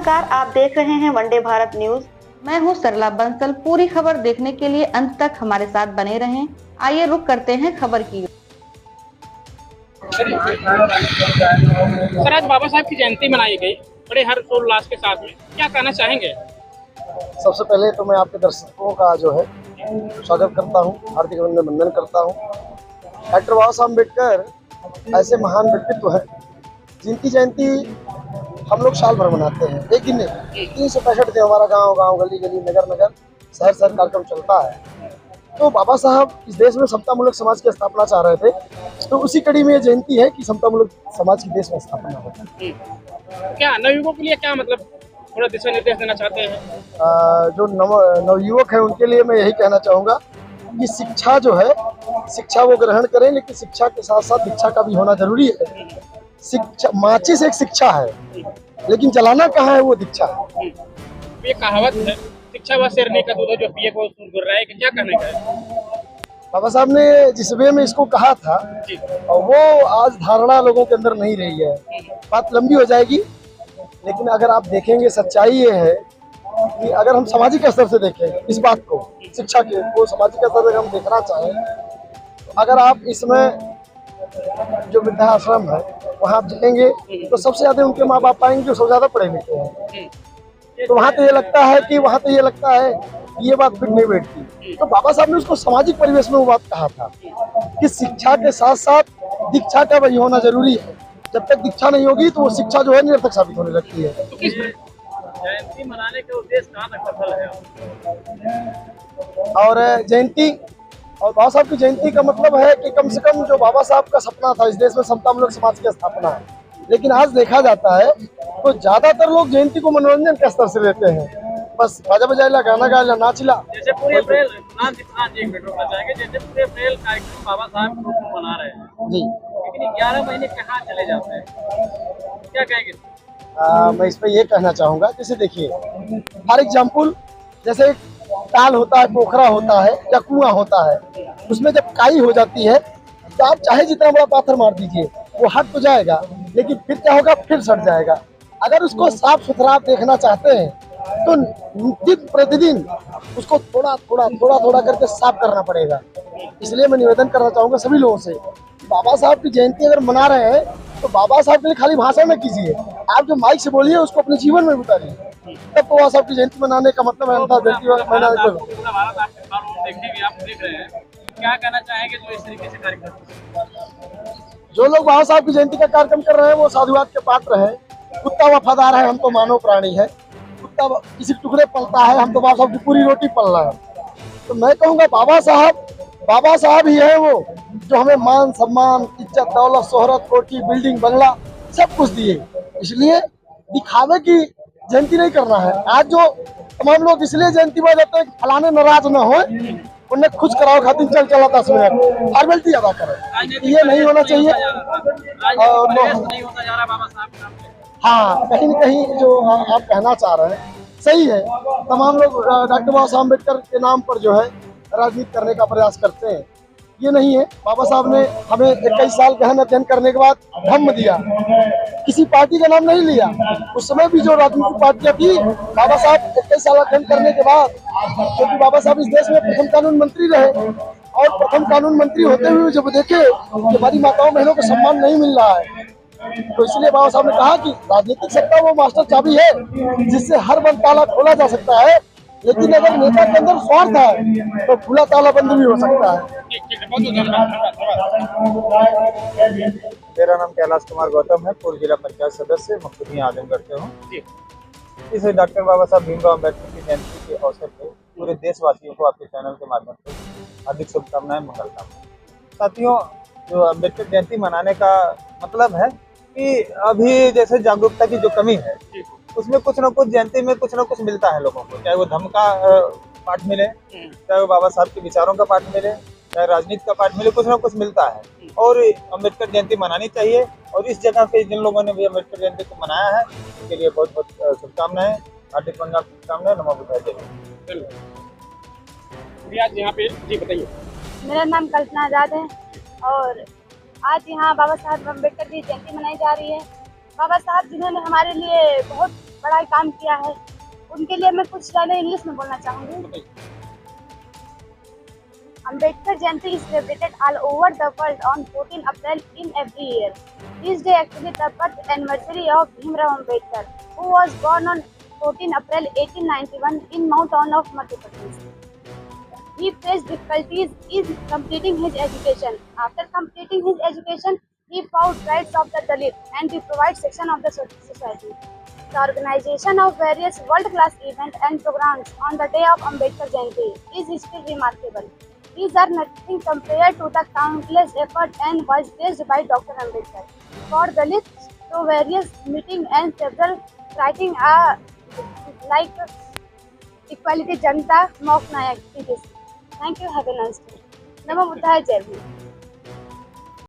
नमस्कार, आप देख रहे हैं वनडे भारत न्यूज। मैं हूं सरला बंसल। पूरी खबर देखने के लिए अंत तक हमारे साथ बने रहें। आइए रुक करते हैं खबर की। सर, आज बाबा साहब की जयंती मनाई गई बड़े हर्षोल्लास के साथ में, क्या कहना चाहेंगे? सबसे पहले तो मैं आपके दर्शकों का जो है स्वागत करता हूँ, हार्दिक अभिनंदन करता हूँ। डॉक्टर बाबा साहब अम्बेडकर ऐसे महान व्यक्तित्व हैं जिनकी जयंती हम लोग साल भर मनाते हैं, एक दिन नहीं, 365 दिन हमारा गांव गली गली नगर नगर शहर कार्यक्रम चलता है। तो बाबा साहब इस देश में समतामूलक समाज की स्थापना चाह रहे थे, तो उसी कड़ी में ये जयंती है कि समतामूलक समाज की देश में स्थापना हो। क्या नवयुवकों के लिए क्या मतलब थोड़ा दिशा निर्देश देना चाहते हैं? जो नवयुवक है उनके लिए मैं यही कहना चाहूँगा कि शिक्षा जो है, शिक्षा वो ग्रहण करें, लेकिन शिक्षा के साथ साथ दीक्षा का भी होना जरूरी है। शिक्षा माचिस एक शिक्षा है, लेकिन जलाना कहाँ है वो दीक्षा है। ये कहावत है, शिक्षा व शेरनी का दूध जो पिए को गुर रहा है, क्या कहने का है? बाबा साहब ने जिस वे में इसको कहा था और वो आज धारणा लोगों के अंदर नहीं रही है। बात लंबी हो जाएगी, लेकिन अगर आप देखेंगे सच्चाई ये है कि अगर हम सामाजिक स्तर से देखें इस बात को, शिक्षा के वो सामाजिक स्तर से हम देखना चाहें, तो अगर आप इसमें जो वृद्धाश्रम है वहाँ आप जाएंगे तो सबसे ज्यादा उनके माँ बाप पाएंगे जो सबसे ज्यादा पढ़े लिखे हैं। तो वहाँ तो ये लगता है ये बात फिर नहीं बैठती। तो बाबा साहब ने उसको सामाजिक परिवेश में वो बात कहा था कि शिक्षा के साथ साथ दीक्षा का वही होना जरूरी है। जब तक दीक्षा नहीं होगी तो वो शिक्षा जो है निरर्थक साबित होने लगती है। तो किस जयंती मनाने का उद्देश्य कहाँ तक सफल है? और जयंती और बाबा साहब की जयंती का मतलब है कि कम से कम जो बाबा साहब का सपना था इस देश में समतामूलक समाज की स्थापना है, लेकिन आज देखा जाता है तो ज्यादातर लोग जयंती को मनोरंजन के स्तर से लेते हैं। बस बाजा बजाइला, गाना गाइला, नाचिला। जैसे पूरे अप्रैल एक मिनट रुकना चाहेंगे, जैसे पूरे अप्रैल कार्यक्रम बाबा साहब के रूप में मना रहे हैं जी, लेकिन 11 महीने कहाँ चले जाते हैं, क्या कहेंगे? मैं इस पर ये कहना चाहूँगा, जैसे देखिए फॉर एग्जाम्पल, जैसे एक ताल होता है, पोखरा होता है या कुआं होता है, उसमें जब काई हो जाती है तो आप चाहे जितना बड़ा पाथर मार दीजिए वो हट तो जाएगा, लेकिन फिर क्या होगा, फिर सट जाएगा। अगर उसको साफ सुथरा आप देखना चाहते हैं तो नित्य प्रतिदिन उसको थोड़ा थोड़ा करके साफ करना पड़ेगा। इसलिए मैं निवेदन करना चाहूँगा सभी लोगों से, बाबा साहब की जयंती अगर मना रहे हैं तो बाबा साहब के लिए खाली भाषण में कीजिए, आप जो माइक से बोलिए उसको अपने जीवन में उतारिए, तब तो बाबा साहब की जयंती मनाने का मतलब है। क्या कहना चाहेंगे जो इस तरीके से कार्यक्रम, जो लोग बाबा साहब की जयंती का कार्यक्रम कर रहे हैं वो साधुवाद के पात्र हैं। कुत्ता वफादार है, हम तो मानव प्राणी है। कुत्ता किसी टुकड़े पलता है, हम तो बाबा साहब की पूरी रोटी पल रहे हैं। तो मैं कहूँगा बाबा साहब ही है वो जो हमें मान सम्मान, इज्जत, दौलत, शोहरत, कोठी, बिल्डिंग, बंगला सब कुछ दिए। इसलिए दिखावे की जयंती नहीं करना है। आज जो तमाम लोग इसलिए जयंती में जाते हैं फलाने नाराज न हो, उन्हें खुश कराओ खातिर चला 10 मिनट फॉर्मेलिटी अदा करें, ये नहीं होना चाहिए। हाँ, कहीं न कहीं जो आप कहना चाह रहे हैं सही है। तमाम लोग डॉक्टर बाबा साहब अम्बेडकर के नाम पर जो है राजनीति करने का प्रयास करते हैं, ये नहीं है। बाबा साहब ने हमें 21 साल गहन अध्ययन करने के बाद धम्म दिया, किसी पार्टी का नाम नहीं लिया। उस समय भी जो राजनीतिक पार्टियां थी, बाबा साहब 21 साल अध्ययन करने के बाद, क्योंकि बाबा साहब इस देश में प्रथम कानून मंत्री रहे और प्रथम कानून मंत्री होते हुए जब देखे कि हमारी माताओं बहनों को सम्मान नहीं मिल रहा है, तो इसलिए बाबा साहब ने कहा कि राजनीतिक सत्ता वो मास्टर चाबी है जिससे हर बंद ताला खोला जा सकता है, लेकिन अगर नेता के अंदर स्वार्थ है तो खुला ताला बंद भी हो सकता है। मेरा नाम कैलाश कुमार गौतम है, पूर्व जिला पंचायत सदस्य मुख्य आजमगढ़ से हूँ। इस डॉक्टर बाबा साहब भीमराव अम्बेडकर की जयंती के अवसर पर पूरे देशवासियों को आपके चैनल के माध्यम से हार्दिक शुभकामनाएं, मंगलकामनाएं। साथियों, जो अम्बेडकर जयंती मनाने का मतलब है कि अभी जैसे जागरूकता की जो कमी है उसमें कुछ न कुछ जयंती में कुछ न कुछ मिलता है लोगों को, चाहे वो धर्म का पाठ मिले, चाहे वो बाबा साहब के विचारों का पाठ मिले, चाहे राजनीति का पाठ मिले, कुछ न कुछ मिलता है। और अम्बेडकर जयंती मनानी चाहिए और इस जगह पे जिन लोगों ने भी अम्बेडकर जयंती को मनाया है उनके लिए बहुत बहुत शुभकामनाएं, हार्दिक शुभकामनाएं। नमो बुद्धाय। आज यहाँ पे जी बताइए। मेरा नाम कल्पना आजाद है और आज यहाँ बाबा साहब अम्बेडकर की जयंती मनाई जा रही है। बाबा साहब जिन्होंने हमारे लिए बहुत बड़ा काम किया है, उनके लिए मैं कुछ लाइनें इंग्लिश में बोलना चाहूँगी। Ambedkar Jayanti is celebrated all over the world on 14 April in every year. This day actually the birth anniversary of Bhimrao Ambedkar, who was born on 14 April 1891 in Mount Town of Madhya Pradesh. He faced difficulties in completing his education. After completing his education, he fought rights of the Dalit and the deprived section of the society. The organization of various world-class events and programs on the day of Ambedkar Jayanti is still remarkable. These are nothing compared to the countless effort and was raised by Dr. Ambedkar for Dalits through various meetings and several writing like Equality Janata, Mok Nayak. Thank you. Have a nice day. Namo Buddhaya, Jai Hind.